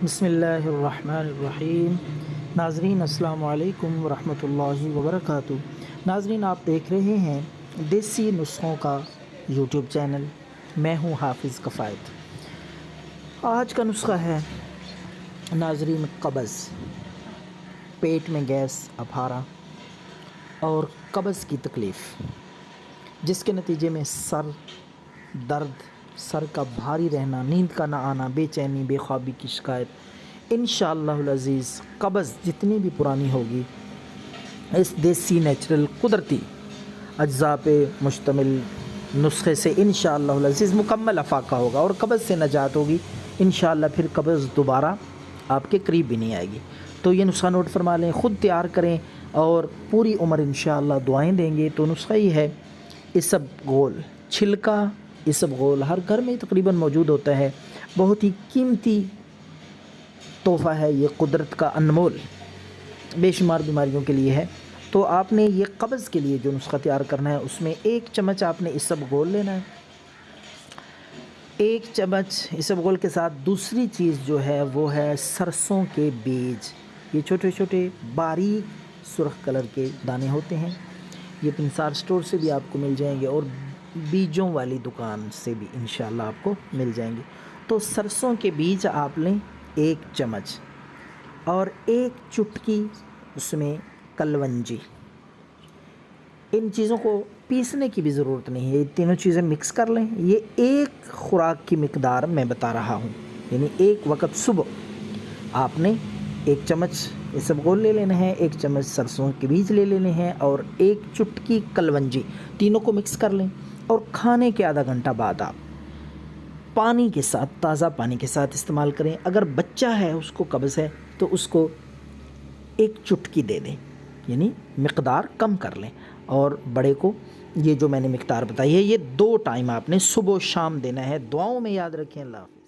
بسم اللہ الرحمن الرحیم۔ ناظرین السلام علیکم ورحمۃ اللہ وبرکاتہ۔ ناظرین آپ دیکھ رہے ہیں دیسی نسخوں کا یوٹیوب چینل، میں ہوں حافظ کفایت۔ آج کا نسخہ ہے ناظرین قبض، پیٹ میں گیس اپارا اور قبض کی تکلیف، جس کے نتیجے میں سر درد، سر کا بھاری رہنا، نیند کا نہ آنا، بے چینی، بے خوابی کی شکایت، انشاءاللہ العزیز قبض جتنی بھی پرانی ہوگی اس دیسی نیچرل قدرتی اجزاء پہ مشتمل نسخے سے انشاءاللہ العزیز مکمل افاقہ ہوگا اور قبض سے نجات ہوگی انشاءاللہ۔ پھر قبض دوبارہ آپ کے قریب بھی نہیں آئے گی۔ تو یہ نسخہ نوٹ فرما لیں، خود تیار کریں اور پوری عمر انشاءاللہ دعائیں دیں گے۔ تو نسخہ یہ ہے، اسبغول چھلکا، اسبغول ہر گھر میں تقریباً موجود ہوتا ہے، بہت ہی قیمتی تحفہ ہے یہ، قدرت کا انمول، بے شمار بیماریوں کے لیے ہے۔ تو آپ نے یہ قبض کے لیے جو نسخہ تیار کرنا ہے، اس میں 1 چمچ آپ نے اسبغول لینا ہے۔ 1 چمچ اسبغول کے ساتھ دوسری چیز جو ہے وہ ہے سرسوں کے بیج۔ یہ چھوٹے چھوٹے باریک سرخ کلر کے دانے ہوتے ہیں، یہ پنسار سٹور سے بھی آپ کو مل جائیں گے اور بیجوں والی دکان سے بھی انشاءاللہ آپ کو مل جائیں گے۔ تو سرسوں کے بیج آپ لیں 1 چمچ اور 1 چٹکی اس میں کلونجی۔ ان چیزوں کو پیسنے کی بھی ضرورت نہیں ہے، یہ تینوں چیزیں مکس کر لیں۔ یہ 1 خوراک کی مقدار میں بتا رہا ہوں، یعنی 1 وقت صبح آپ نے 1 چمچ اسبغول لے لینا ہے، 1 چمچ سرسوں کے بیج لے لینے ہیں اور 1 چٹکی کلونجی، تینوں کو مکس کر لیں اور کھانے کے آدھا گھنٹہ بعد آپ پانی کے ساتھ، تازہ پانی کے ساتھ استعمال کریں۔ اگر بچہ ہے، اس کو قبض ہے، تو اس کو 1 چٹکی دے دیں، یعنی مقدار کم کر لیں، اور بڑے کو یہ جو میں نے مقدار بتائی ہے، یہ 2 ٹائم آپ نے صبح و شام دینا ہے۔ دعاؤں میں یاد رکھیں۔ اللہ حافظ۔